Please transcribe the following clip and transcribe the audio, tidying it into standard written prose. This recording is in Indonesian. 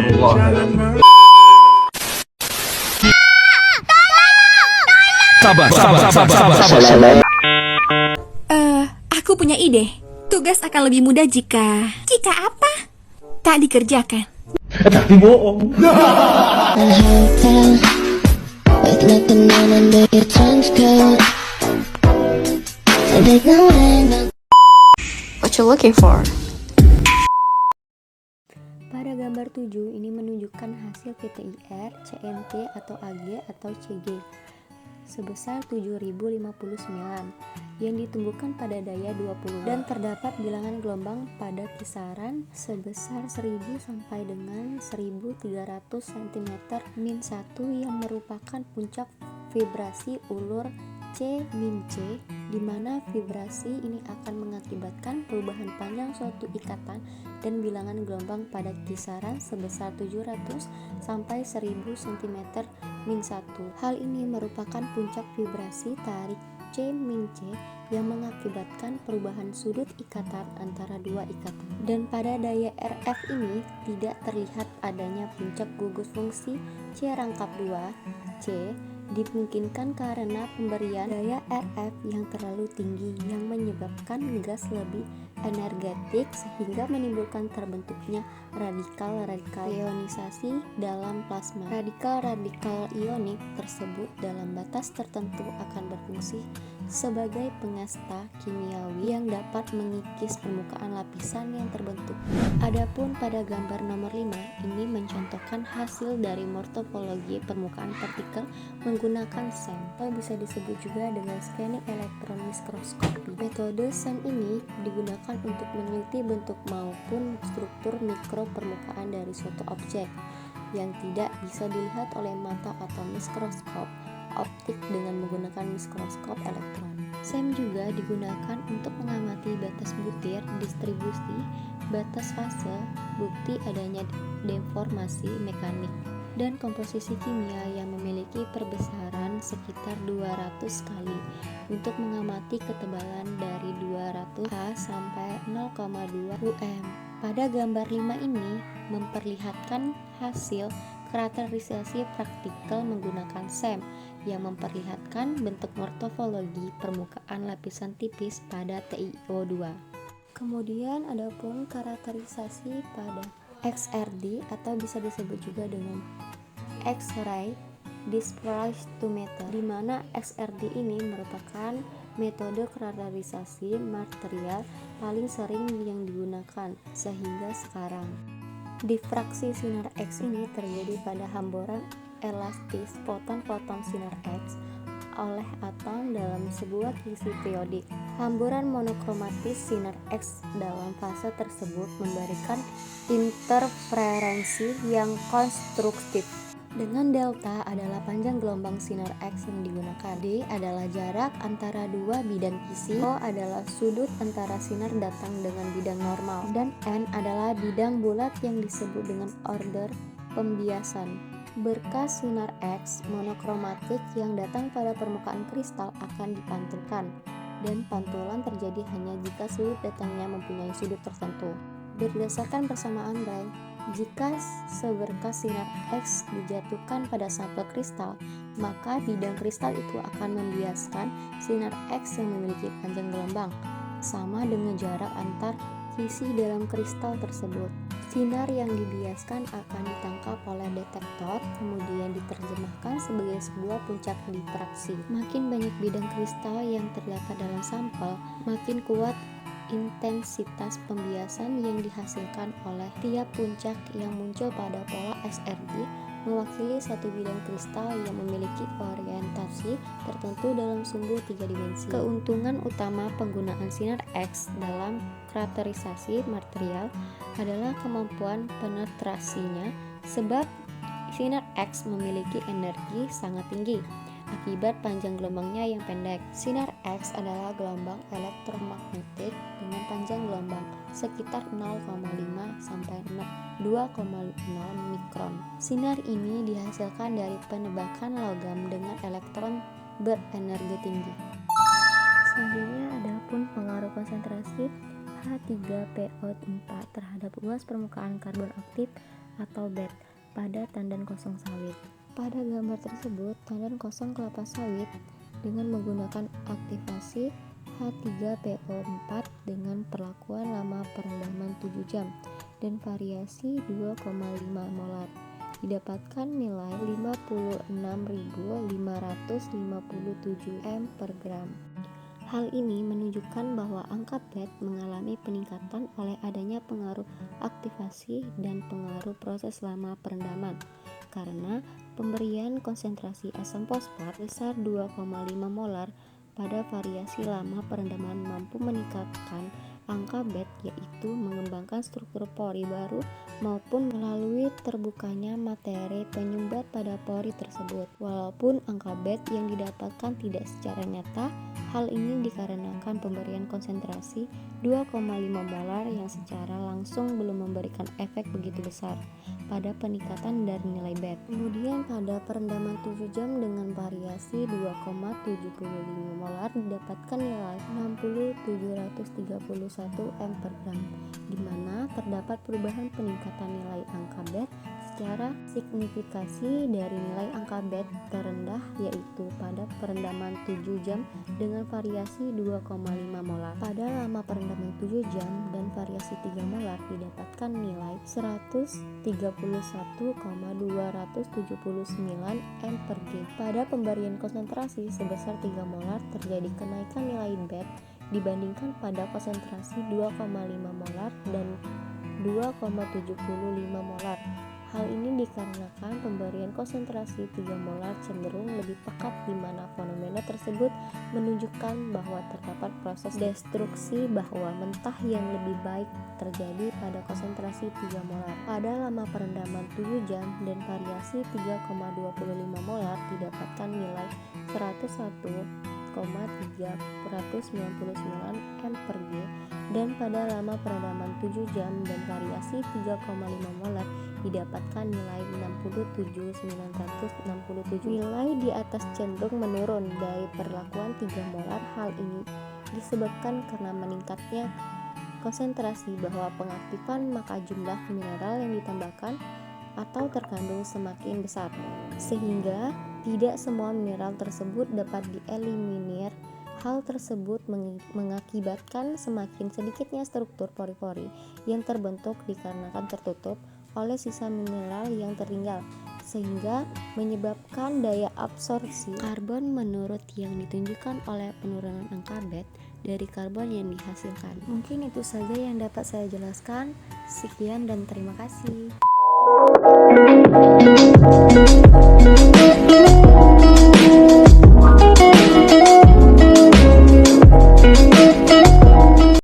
Astagfirullah. Sabar. Aku punya ide. Tugas akan lebih mudah jika apa? Tak dikerjakan. Tapi bohong. With nothing on under your trench coat. There's no end. What you looking for? Pada gambar 7 ini menunjukkan hasil PTIR, CNT atau AG atau CG sebesar 7059 yang ditumbuhkan pada daya 20 dan terdapat bilangan gelombang pada kisaran sebesar 1000 sampai dengan 1300 cm-1 yang merupakan puncak vibrasi ulur C-C, di mana vibrasi ini akan mengakibatkan perubahan panjang suatu ikatan dan bilangan gelombang pada kisaran sebesar 700 sampai 1000 cm-1. Hal ini merupakan puncak vibrasi tarik C-C yang mengakibatkan perubahan sudut ikatan antara dua ikatan. Dan pada daya RF ini tidak terlihat adanya puncak gugus fungsi C rangkap 2 C dimungkinkan karena pemberian daya RF yang terlalu tinggi yang menyebabkan gas lebih energetik sehingga menimbulkan terbentuknya radikal-radikal ionisasi dalam plasma. Radikal-radikal ionik tersebut dalam batas tertentu akan berfungsi sebagai pengesta kimiawi yang dapat mengikis permukaan lapisan yang terbentuk. Adapun pada gambar nomor 5 ini mencontohkan hasil dari morfologi permukaan partikel menggunakan SEM atau bisa disebut juga dengan scanning electron microscopy. Metode SEM ini digunakan untuk meneliti bentuk maupun struktur mikro permukaan dari suatu objek yang tidak bisa dilihat oleh mata atau mikroskop optik dengan menggunakan mikroskop elektron. SEM juga digunakan untuk mengamati batas butir, distribusi, batas fase, bukti adanya deformasi mekanik, dan komposisi kimia yang memiliki perbesaran sekitar 200 kali untuk mengamati ketebalan dari 200 A sampai 0,2 UM. Pada gambar 5 ini memperlihatkan hasil karakterisasi praktikal menggunakan SEM yang memperlihatkan bentuk morfologi permukaan lapisan tipis pada TiO2. Kemudian adapun karakterisasi pada XRD atau bisa disebut juga dengan X-ray diffractometer, di mana XRD ini merupakan metode karakterisasi material paling sering yang digunakan sehingga sekarang. Difraksi sinar X ini terjadi pada hamburan elastis foton-foton sinar X oleh atom dalam sebuah kisi periodik. Hamburan monokromatis sinar X dalam fase tersebut memberikan interferensi yang konstruktif. Dengan delta adalah panjang gelombang sinar X yang digunakan. D adalah jarak antara dua bidang kisi. O adalah sudut antara sinar datang dengan bidang normal. Dan N adalah bidang bulat yang disebut dengan order pembiasan. Berkas sinar X monokromatik yang datang pada permukaan kristal akan dipantulkan. Dan pantulan terjadi hanya jika sudut datangnya mempunyai sudut tertentu. Berdasarkan persamaan Ray, jika seberkas sinar X dijatuhkan pada sampel kristal, maka bidang kristal itu akan membiaskan sinar X yang memiliki panjang gelombang, sama dengan jarak antar kisi dalam kristal tersebut. Sinar yang dibiaskan akan ditangkap oleh detektor, kemudian diterjemahkan sebagai sebuah puncak difraksi. Makin banyak bidang kristal yang terdapat dalam sampel, makin kuat intensitas pembiasan yang dihasilkan oleh tiap puncak yang muncul pada pola XRD mewakili satu bidang kristal yang memiliki orientasi tertentu dalam sumbu 3 dimensi. Keuntungan utama penggunaan sinar X dalam karakterisasi material adalah kemampuan penetrasinya, sebab sinar X memiliki energi sangat tinggi akibat panjang gelombangnya yang pendek. Sinar X adalah gelombang elektromagnetik dengan panjang gelombang sekitar 0,5 sampai 2,0 mikron. Sinar ini dihasilkan dari penebakan logam dengan elektron berenergi tinggi. Selanjutnya adapun pengaruh konsentrasi H3PO4 terhadap luas permukaan karbon aktif atau bed pada tandan kosong sawit. Pada gambar tersebut, tandan kosong kelapa sawit dengan menggunakan aktivasi H3PO4 dengan perlakuan lama perendaman 7 jam dan variasi 2,5 molar. Didapatkan nilai 56.557 m per gram. Hal ini menunjukkan bahwa angka bed mengalami peningkatan oleh adanya pengaruh aktivasi dan pengaruh proses lama perendaman, karena pemberian konsentrasi asam fosfat besar 2,5 molar pada variasi lama perendaman mampu meningkatkan angka bed, yaitu mengembangkan struktur pori baru maupun melalui terbukanya materi penyumbat pada pori tersebut. Walaupun angka bed yang didapatkan tidak secara nyata, hal ini dikarenakan pemberian konsentrasi 2,5 molar yang secara langsung belum memberikan efek begitu besar pada peningkatan dari nilai bed. Kemudian pada perendaman 7 jam dengan variasi 2,75 molar didapatkan nilai 60.731 m per gram, di mana terdapat perubahan peningkatan nilai angka bed secara signifikasi dari nilai angka bed terendah, yaitu pada perendaman 7 jam dengan variasi 2,5 molar. Pada lama perendaman 7 jam dan variasi 3 molar didapatkan nilai 131,279 m per g. Pada pemberian konsentrasi sebesar 3 molar terjadi kenaikan nilai bed dibandingkan pada konsentrasi 2,5 molar dan 2,75 molar. Hal ini dikarenakan pemberian konsentrasi 3 molar cenderung lebih pekat, di mana fenomena tersebut menunjukkan bahwa terdapat proses destruksi bahwa mentah yang lebih baik terjadi pada konsentrasi 3 molar. Pada lama perendaman 7 jam dan variasi 3,25 molar didapatkan nilai 101,399 m per g, dan pada lama perendaman 7 jam dan variasi 3,5 molar didapatkan nilai 67.967. Nilai di atas cenderung menurun dari perlakuan 3 molar. Hal ini disebabkan karena meningkatnya konsentrasi bahwa pengaktifan, maka jumlah mineral yang ditambahkan atau terkandung semakin besar, sehingga tidak semua mineral tersebut dapat dieliminir. Hal tersebut mengakibatkan semakin sedikitnya struktur pori-pori yang terbentuk dikarenakan tertutup oleh sisa mineral yang tertinggal, sehingga menyebabkan daya absorpsi karbon menurut yang ditunjukkan oleh penurunan angka bed dari karbon yang dihasilkan. Mungkin itu saja yang dapat saya jelaskan. Sekian dan terima kasih.